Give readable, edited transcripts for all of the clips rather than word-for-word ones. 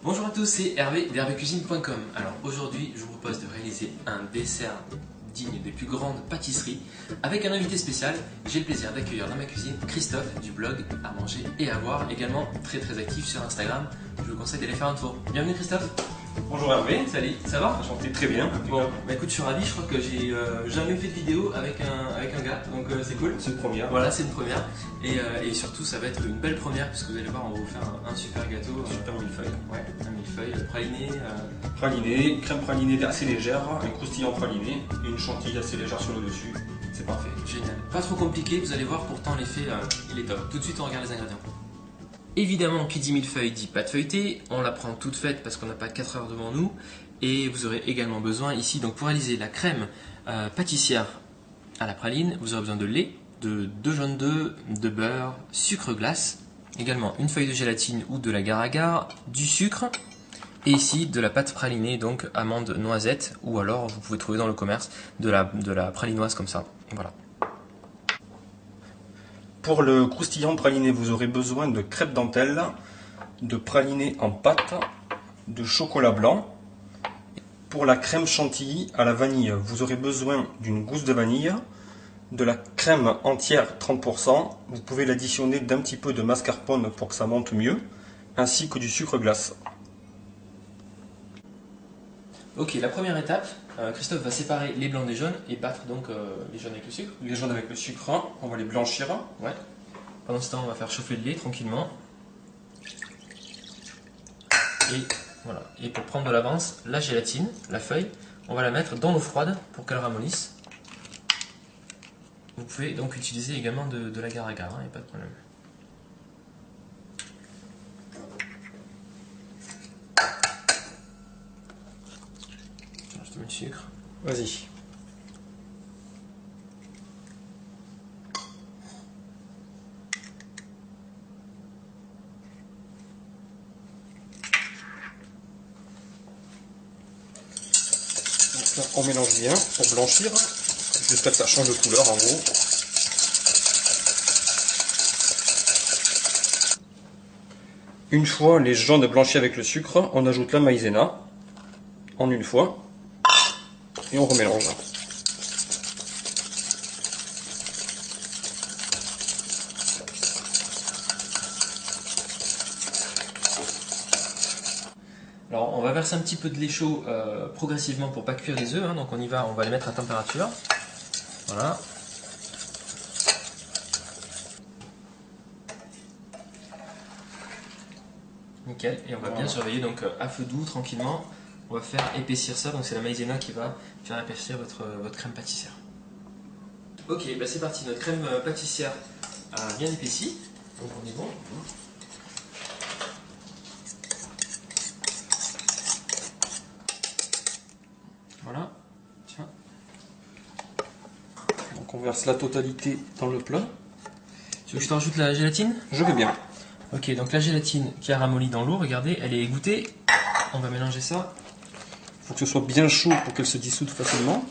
Bonjour à tous, c'est Hervé d'hervécuisine.com. Alors aujourd'hui, je vous propose de réaliser un dessert digne des plus grandes pâtisseries avec un invité spécial. J'ai le plaisir d'accueillir dans ma cuisine Christophe du blog À manger et à boire, également très actif sur Instagram. Je vous conseille d'aller faire un tour. Bienvenue Christophe. Bonjour Hervé. Salut, ça va? Enchanté, très bien. Bon, bah écoute, je suis ravi, je crois que j'ai jamais fait de vidéo avec un gars, donc c'est cool. C'est une première. Voilà, c'est une première. Et surtout, ça va être une belle première, puisque vous allez voir, on va vous faire un super gâteau. Super millefeuille. Ouais, un millefeuille praliné. Praliné, crème pralinée assez légère, un croustillant praliné et une chantilly assez légère sur le dessus. C'est parfait. Génial. Pas trop compliqué, vous allez voir, pourtant l'effet, il est top. Tout de suite, on regarde les ingrédients. Évidemment, qui dit millefeuille dit pâte feuilletée. On la prend toute faite parce qu'on n'a pas 4 heures devant nous. Et vous aurez également besoin ici, donc pour réaliser la crème pâtissière à la praline, vous aurez besoin de lait, de 2 jaunes d'œufs, de beurre, sucre glace, également une feuille de gélatine ou de l'agar-agar, du sucre, et ici de la pâte pralinée, donc amande noisette, ou alors vous pouvez trouver dans le commerce de la pralinoise comme ça. Voilà. Pour le croustillant praliné, vous aurez besoin de crêpes dentelle, de praliné en pâte, de chocolat blanc. Pour la crème chantilly à la vanille, vous aurez besoin d'une gousse de vanille, de la crème entière 30%, vous pouvez l'additionner d'un petit peu de mascarpone pour que ça monte mieux, ainsi que du sucre glace. Ok, la première étape, Christophe va séparer les blancs des jaunes et battre donc les jaunes avec le sucre. Les jaunes avec le sucre, on va les blanchir. Ouais. Pendant ce temps, on va faire chauffer le lait tranquillement. Et voilà. Et pour prendre de l'avance, la gélatine, la feuille, on va la mettre dans l'eau froide pour qu'elle ramollisse. Vous pouvez donc utiliser également de l'agar-agar, il n'y a pas de problème. Je te mets le sucre. Vas-y. On mélange bien pour blanchir, jusqu'à ce que ça change de couleur en gros. Une fois les jaunes blanchis avec le sucre, on ajoute la maïzena en une fois et on remélange. Alors on va verser un petit peu de lait chaud progressivement pour pas cuire les œufs, donc on y va, on va les mettre à température. Voilà. Nickel, et on va bien surveiller donc à feu doux, tranquillement. On va faire épaissir ça, donc c'est la maïzena qui va faire épaissir votre crème pâtissière. Ok, bah c'est parti, notre crème pâtissière a bien épaissi, donc on est bon. Voilà, tiens. Donc on verse la totalité dans le plat. Tu veux que je te rajoute la gélatine? Je veux bien. Ok, donc la gélatine qui a ramolli dans l'eau, regardez, elle est égouttée. On va mélanger ça. Il faut que ce soit bien chaud pour qu'elle se dissoude facilement.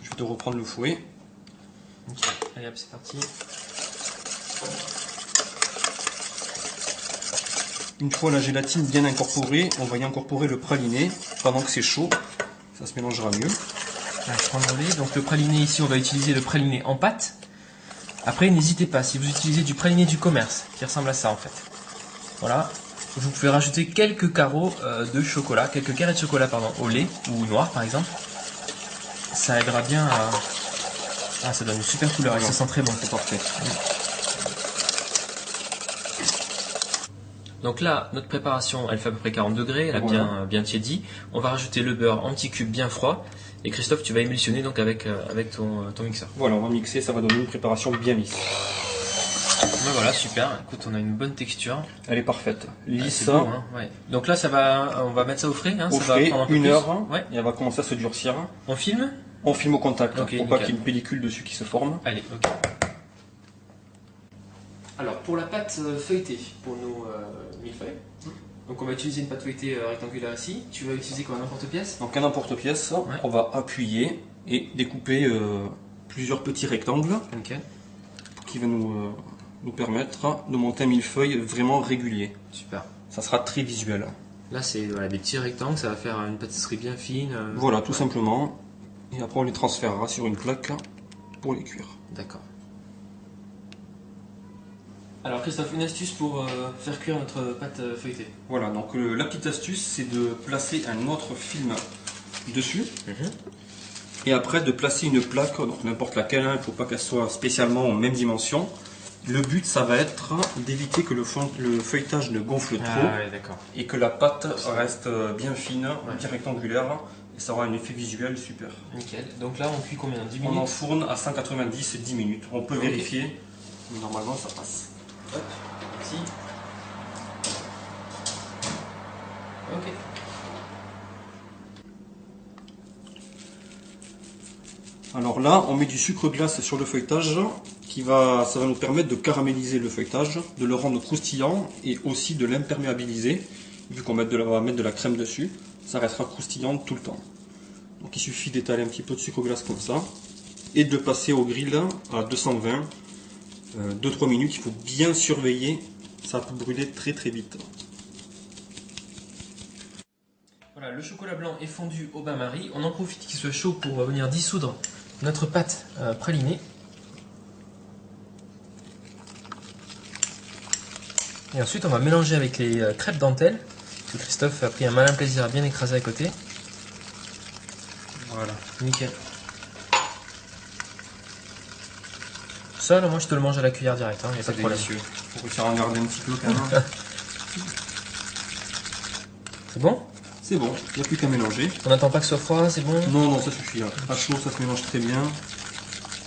Je vais te reprendre le fouet. Ok, allez hop, c'est parti. Une fois la gélatine bien incorporée, on va y incorporer le praliné. Pendant que c'est chaud, ça se mélangera mieux. Là, je prends le lait. Donc le praliné ici, on va utiliser le praliné en pâte. Après, n'hésitez pas, si vous utilisez du praliné du commerce, qui ressemble à ça en fait. Voilà. Vous pouvez rajouter quelques carreaux de chocolat, quelques carrés de chocolat pardon, au lait, ou noir par exemple. Ça aidera bien à... Ah, ça donne une super couleur et ça sent très bon. C'est parfait. Donc là, notre préparation, elle fait à peu près 40 degrés, elle a bien tiédi. On va rajouter le beurre en petits cubes bien froid. Et Christophe, tu vas émulsionner donc avec ton mixeur. Voilà, on va mixer, ça va donner une préparation bien lisse. Ben voilà, super. Écoute, on a une bonne texture. Elle est parfaite. Lisse. C'est beau, hein, ouais. Donc là, on va mettre ça au frais. Hein, au ça frais, va prendre un peu une plus. heure, Ouais. et elle va commencer à se durcir. On filme? On filme au contact, Ok, pour pas qu'il y ait une pellicule dessus qui se forme. Allez, ok. Alors, pour la pâte feuilletée, pour nos millefeuilles, donc on va utiliser une pâte feuilletée rectangulaire ici. Tu vas utiliser quoi, un emporte-pièce? Donc un emporte-pièce, Ouais. on va appuyer et découper plusieurs petits rectangles Nickel. qui va nous nous permettre de monter un millefeuille vraiment régulier. Super. Ça sera très visuel. Là, c'est voilà, des petits rectangles, ça va faire une pâtisserie bien fine. Voilà, tout simplement. Et après, on les transférera sur une plaque pour les cuire. D'accord. Alors Christophe, une astuce pour faire cuire notre pâte feuilletée. Voilà, donc la petite astuce, c'est de placer un autre film dessus. Et après, de placer une plaque, donc n'importe laquelle, il ne faut pas qu'elle soit spécialement en même dimension. Le but, ça va être d'éviter que le feuilletage ne gonfle trop Ouais, d'accord. et que la pâte reste bien fine, bien rectangulaire. Et ça aura un effet visuel super. Nickel. Donc là, on cuit combien? 10 minutes? On enfourne à 190 10 minutes. On peut vérifier, mais normalement ça passe. Hop, ici. Ok. Alors là, on met du sucre glace sur le feuilletage, ça va nous permettre de caraméliser le feuilletage, de le rendre croustillant et aussi de l'imperméabiliser. Vu qu'on va mettre de la crème dessus, ça restera croustillant tout le temps. Donc il suffit d'étaler un petit peu de sucre glace comme ça et de le passer au grill à 220, 2-3 minutes. Il faut bien surveiller, ça peut brûler très très vite. Voilà, le chocolat blanc est fondu au bain-marie. On en profite qu'il soit chaud pour venir dissoudre notre pâte pralinée. Et ensuite, on va mélanger avec les crêpes dentelles que Christophe a pris un malin plaisir à bien écraser à côté. Voilà, nickel. Ça, là, moi, je te le mange à la cuillère direct, hein, y a pas de problème. Délicieux. Faut réussir à en garder un petit peu quand même. C'est bon? C'est bon, il n'y a plus qu'à mélanger. On n'attend pas que ce soit froid, c'est bon? Non, non, ça suffit. Là. À chaud, ça se mélange très bien.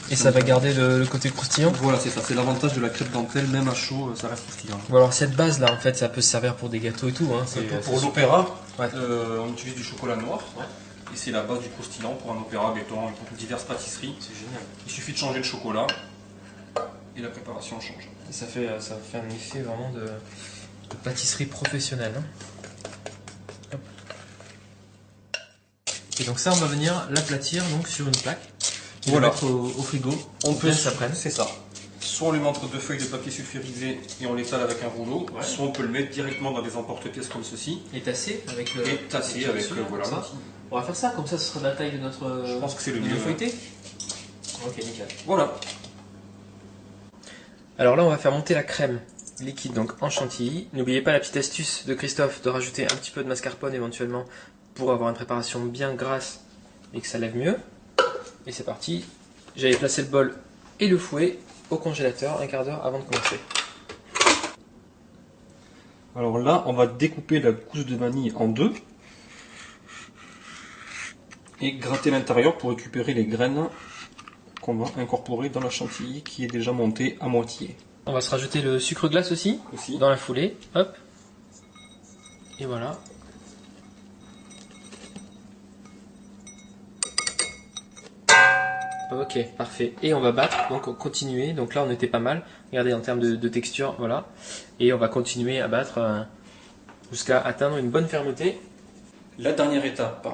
Et ça va garder le côté croustillant? Voilà, c'est ça. C'est l'avantage de la crêpe dentelle, même à chaud, ça reste croustillant. Bon, alors cette base là, en fait, ça peut se servir pour des gâteaux et tout. Hein. Pour l'opéra, ouais. on utilise du chocolat noir. Ouais. Et c'est la base du croustillant pour un opéra, gâteau, pour diverses pâtisseries. C'est génial. Il suffit de changer le chocolat et la préparation change. Et ça fait un effet vraiment de pâtisserie professionnelle. Hein. Hop. Et donc ça, on va venir l'aplatir donc sur une plaque. Et voilà. Le mettre au frigo. On peut s'apprendre. C'est ça. Soit on lui montre 2 feuilles de papier sulfurisé et on l'étale avec un rouleau, soit on peut le mettre directement dans des emporte-pièces comme ceci. Et tasser avec le. Et tasser avec voilà. Ça. On va faire ça, comme ça ce sera de la taille de notre. Je pense que c'est le mieux feuilleté. Ok, nickel. Voilà. Alors là, on va faire monter la crème liquide donc en chantilly. N'oubliez pas la petite astuce de Christophe de rajouter un petit peu de mascarpone éventuellement pour avoir une préparation bien grasse et que ça lève mieux. Et c'est parti. J'avais placé le bol et le fouet au congélateur un quart d'heure avant de commencer. Alors là, on va découper la gousse de vanille en deux et gratter l'intérieur pour récupérer les graines qu'on va incorporer dans la chantilly qui est déjà montée à moitié. On va se rajouter le sucre glace aussi. Dans la foulée. Hop. Et voilà. Ok, parfait. Et on va battre, donc continuer. Donc là, on était pas mal. Regardez en termes de texture, voilà. Et on va continuer à battre jusqu'à atteindre une bonne fermeté. La dernière étape,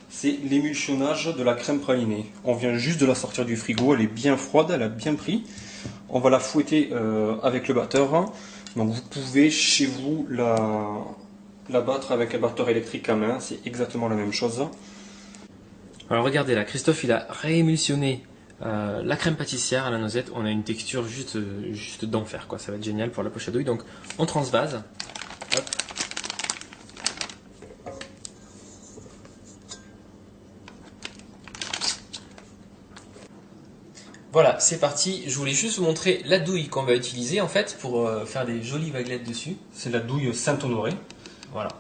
c'est l'émulsionnage de la crème pralinée. On vient juste de la sortir du frigo, elle est bien froide, elle a bien pris. On va la fouetter avec le batteur. Donc vous pouvez chez vous la battre avec un batteur électrique à main, c'est exactement la même chose. Alors regardez là, Christophe il a réémulsionné la crème pâtissière à la noisette. On a une texture juste d'enfer, quoi. Ça va être génial pour la poche à douille. Donc on transvase. Hop. Voilà, c'est parti. Je voulais juste vous montrer la douille qu'on va utiliser en fait pour faire des jolies vaguelettes dessus. C'est la douille Saint-Honoré. Voilà.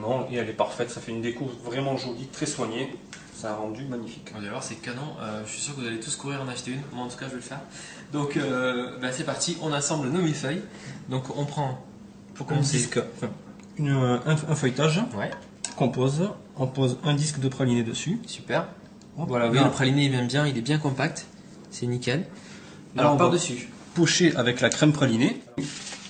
Non, et elle est parfaite, ça fait une déco vraiment jolie, très soignée. Ça a rendu magnifique. Vous allez voir, c'est canon. Je suis sûr que vous allez tous courir en acheter une. Moi en tout cas, je vais le faire. Donc c'est parti. On assemble nos millefeuilles. Donc on prend pour commencer un feuilletage. Ouais. On pose un disque de praliné dessus. Super. Voilà, vous voyez, le praliné il bien, il est bien compact. C'est nickel. Alors par-dessus, pocher avec la crème pralinée.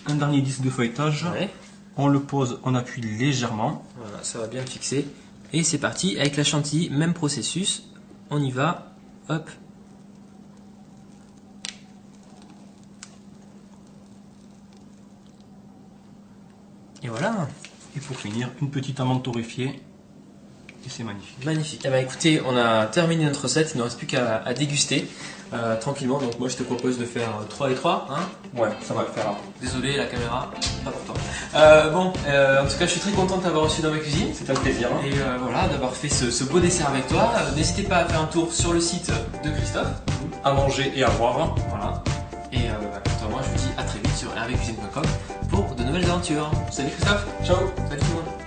Un dernier disque de feuilletage. Ouais. On le pose, on appuie légèrement. Voilà, ça va bien fixer. Et c'est parti, avec la chantilly, même processus. On y va. Hop. Et voilà. Et pour finir, une petite amande torréfiée. Et c'est magnifique. Magnifique. Eh ben, écoutez, on a terminé notre recette, il ne reste plus qu'à déguster tranquillement. Donc moi je te propose de faire 3 et 3. Hein, ouais, ça va le faire. Désolé, la caméra, pas pour toi. En tout cas je suis très content de t'avoir reçu dans ma cuisine. C'est un plaisir. Hein. Et voilà, d'avoir fait ce beau dessert avec toi. N'hésitez pas à faire un tour sur le site de Christophe. À manger et à boire. Voilà. Et quant à moi je vous dis à très vite sur hervécuisine.com pour de nouvelles aventures. Salut Christophe. Ciao. Salut tout le monde.